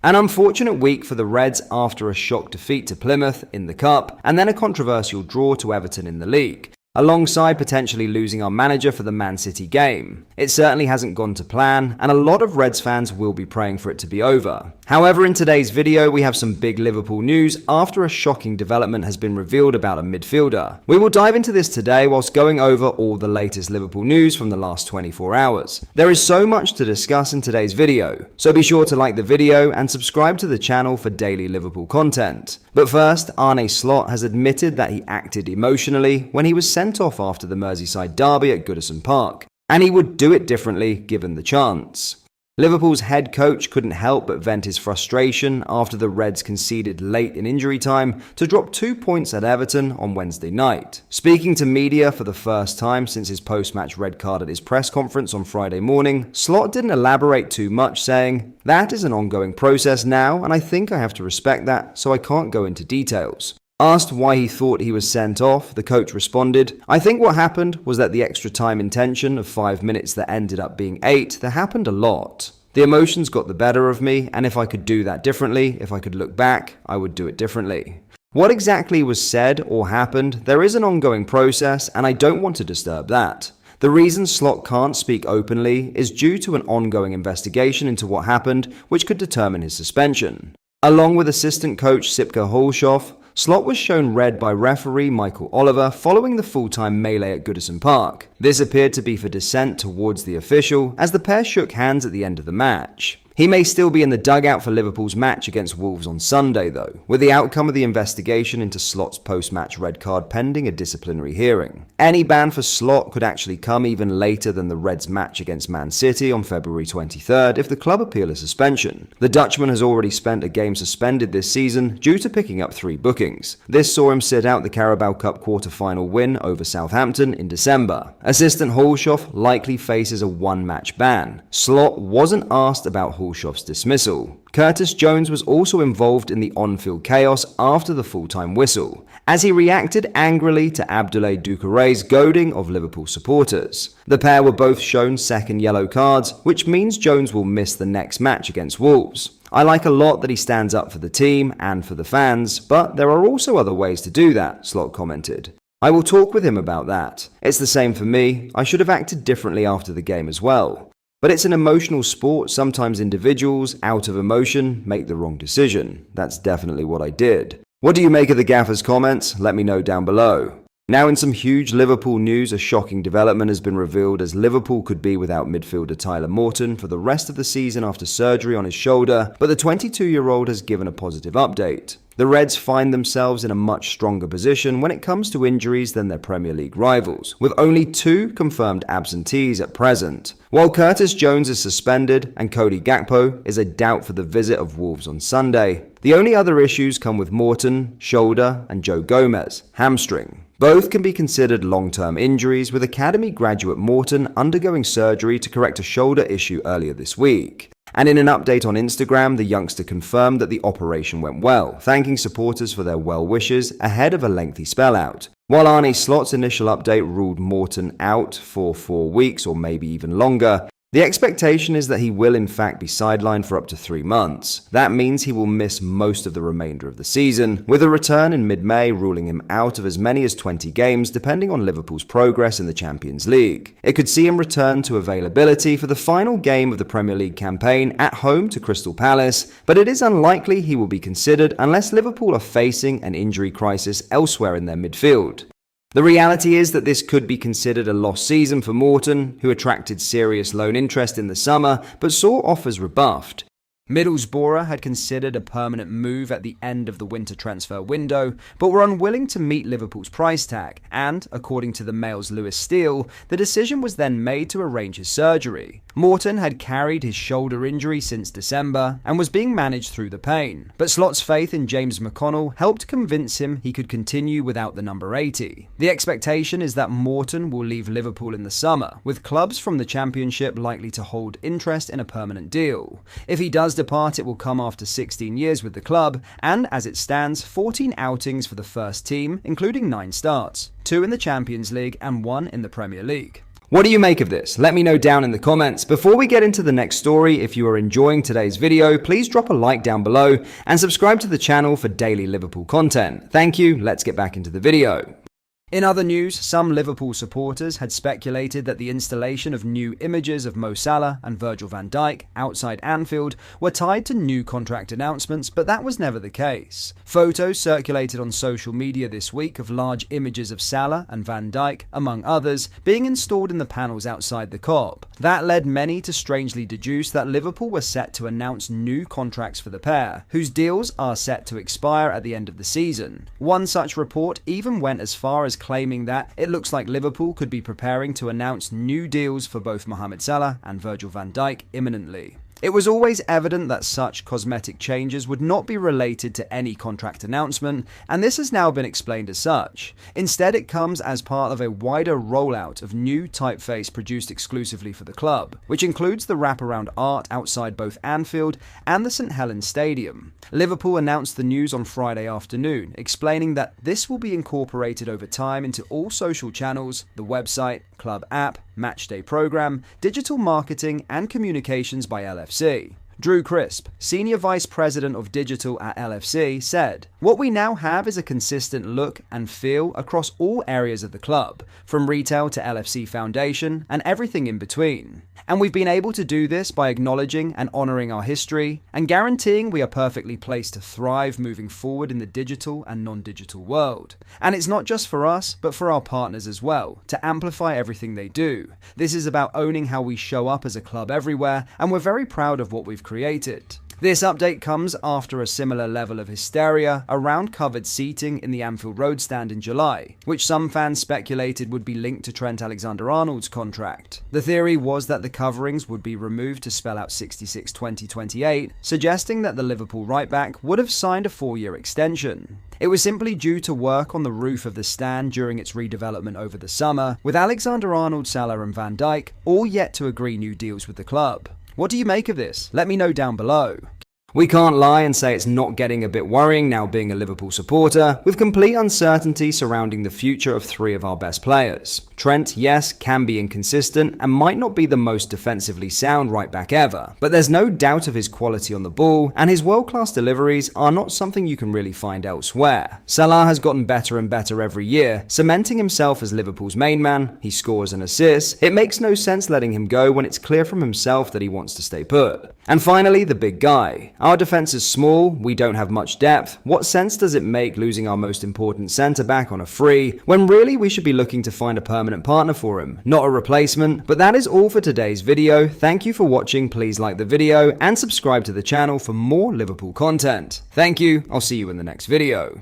An unfortunate week for the Reds after a shock defeat to Plymouth in the Cup, and then a controversial draw to Everton in the league, alongside potentially losing our manager for the Man City game. It certainly hasn't gone to plan, and a lot of Reds fans will be praying for it to be over. However, in today's video, we have some big Liverpool news after a shocking development has been revealed about a midfielder. We will dive into this today whilst going over all the latest Liverpool news from the last 24 hours. There is so much to discuss in today's video, so be sure to like the video and subscribe to the channel for daily Liverpool content. But first, Arne Slot has admitted that he acted emotionally when he was sent off after the Merseyside derby at Goodison Park, and he would do it differently given the chance. Liverpool's head coach couldn't help but vent his frustration after the Reds conceded late in injury time to drop 2 points at Everton on Wednesday night. Speaking to media for the first time since his post-match red card at his press conference on Friday morning, Slot didn't elaborate too much, saying, "That is an ongoing process now, and I think I have to respect that, so I can't go into details." Asked why he thought he was sent off, the coach responded, "I think what happened was that the extra time intention of 5 minutes that ended up being 8, there happened a lot. The emotions got the better of me, and if I could do that differently, if I could look back, I would do it differently." What exactly was said or happened, there is an ongoing process, and I don't want to disturb that. The reason Slot can't speak openly is due to an ongoing investigation into what happened, which could determine his suspension. Along with assistant coach Sipka Holshoff, Slot was shown red by referee Michael Oliver following the full-time melee at Goodison Park. This appeared to be for dissent towards the official, as the pair shook hands at the end of the match. He may still be in the dugout for Liverpool's match against Wolves on Sunday though, with the outcome of the investigation into Slot's post-match red card pending a disciplinary hearing. Any ban for Slot could actually come even later than the Reds' match against Man City on February 23rd if the club appeal a suspension. The Dutchman has already spent a game suspended this season due to picking up 3 bookings. This saw him sit out the Carabao Cup quarter-final win over Southampton in December. Assistant Holshoff likely faces a 1-match ban. Slot wasn't asked about Holshoff's dismissal. Curtis Jones was also involved in the on-field chaos after the full-time whistle, as he reacted angrily to Abdoulaye Doucouré's goading of Liverpool supporters. The pair were both shown second yellow cards, which means Jones will miss the next match against Wolves. I like a lot that he stands up for the team and for the fans, but there are also other ways to do that, Slot commented. I will talk with him about that. It's the same for me. I should have acted differently after the game as well. But it's an emotional sport. Sometimes individuals, out of emotion, make the wrong decision. That's definitely what I did. What do you make of the gaffer's comments? Let me know down below. Now in some huge Liverpool news, a shocking development has been revealed as Liverpool could be without midfielder Tyler Morton for the rest of the season after surgery on his shoulder, but the 22-year-old has given a positive update. The Reds find themselves in a much stronger position when it comes to injuries than their Premier League rivals, with only 2 confirmed absentees at present. While Curtis Jones is suspended and Cody Gakpo is a doubt for the visit of Wolves on Sunday, the only other issues come with Morton, shoulder, and Joe Gomez, hamstring. Both can be considered long-term injuries, with Academy graduate Morton undergoing surgery to correct a shoulder issue earlier this week. And in an update on Instagram, the youngster confirmed that the operation went well, thanking supporters for their well wishes ahead of a lengthy spell out. While Arne Slot's initial update ruled Morton out for 4 weeks or maybe even longer, the expectation is that he will in fact be sidelined for up to 3 months. That means he will miss most of the remainder of the season, with a return in mid-May ruling him out of as many as 20 games depending on Liverpool's progress in the Champions League. It could see him return to availability for the final game of the Premier League campaign at home to Crystal Palace, but it is unlikely he will be considered unless Liverpool are facing an injury crisis elsewhere in their midfield. The reality is that this could be considered a lost season for Morton, who attracted serious loan interest in the summer but saw offers rebuffed. Middlesbrough had considered a permanent move at the end of the winter transfer window, but were unwilling to meet Liverpool's price tag, and, according to the Mail's Lewis Steele, the decision was then made to arrange his surgery. Morton had carried his shoulder injury since December and was being managed through the pain, but Slot's faith in James McConnell helped convince him he could continue without the number 80. The expectation is that Morton will leave Liverpool in the summer, with clubs from the Championship likely to hold interest in a permanent deal. If he does depart, it will come after 16 years with the club, and as it stands, 14 outings for the first team, including 9 starts, 2 in the Champions League and 1 in the Premier League. What do you make of this? Let me know down in the comments. Before we get into the next story, if you are enjoying today's video, please drop a like down below and subscribe to the channel for daily Liverpool content. Thank you, let's get back into the video. In other news, some Liverpool supporters had speculated that the installation of new images of Mo Salah and Virgil van Dijk outside Anfield were tied to new contract announcements, but that was never the case. Photos circulated on social media this week of large images of Salah and Van Dijk, among others, being installed in the panels outside the Kop. That led many to strangely deduce that Liverpool were set to announce new contracts for the pair, whose deals are set to expire at the end of the season. One such report even went as far as claiming that it looks like Liverpool could be preparing to announce new deals for both Mohamed Salah and Virgil van Dijk imminently. It was always evident that such cosmetic changes would not be related to any contract announcement, and this has now been explained as such. Instead, it comes as part of a wider rollout of new typeface produced exclusively for the club, which includes the wraparound art outside both Anfield and the St Helens Stadium. Liverpool announced the news on Friday afternoon, explaining that this will be incorporated over time into all social channels, the website, club app, matchday program, digital marketing and communications by LFC. Drew Crisp, Senior Vice President of Digital at LFC, said, "What we now have is a consistent look and feel across all areas of the club, from retail to LFC Foundation and everything in between. And we've been able to do this by acknowledging and honouring our history and guaranteeing we are perfectly placed to thrive moving forward in the digital and non-digital world. And it's not just for us, but for our partners as well, to amplify everything they do. This is about owning how we show up as a club everywhere, and we're very proud of what we've created." This update comes after a similar level of hysteria around covered seating in the Anfield Road stand in July, which some fans speculated would be linked to Trent Alexander-Arnold's contract. The theory was that the coverings would be removed to spell out 66-2028, suggesting that the Liverpool right-back would have signed a 4-year extension. It was simply due to work on the roof of the stand during its redevelopment over the summer, with Alexander-Arnold, Salah and Van Dijk all yet to agree new deals with the club. What do you make of this? Let me know down below. We can't lie and say it's not getting a bit worrying now being a Liverpool supporter, with complete uncertainty surrounding the future of 3 of our best players. Trent, yes, can be inconsistent and might not be the most defensively sound right back ever, but there's no doubt of his quality on the ball, and his world-class deliveries are not something you can really find elsewhere. Salah has gotten better and better every year, cementing himself as Liverpool's main man. He scores and assists. It makes no sense letting him go when it's clear from himself that he wants to stay put. And finally, the big guy. Our defense is small, we don't have much depth. What sense does it make losing our most important centre-back on a free, when really we should be looking to find a permanent partner for him, not a replacement? But that is all for today's video. Thank you for watching, please like the video and subscribe to the channel for more Liverpool content. Thank you, I'll see you in the next video.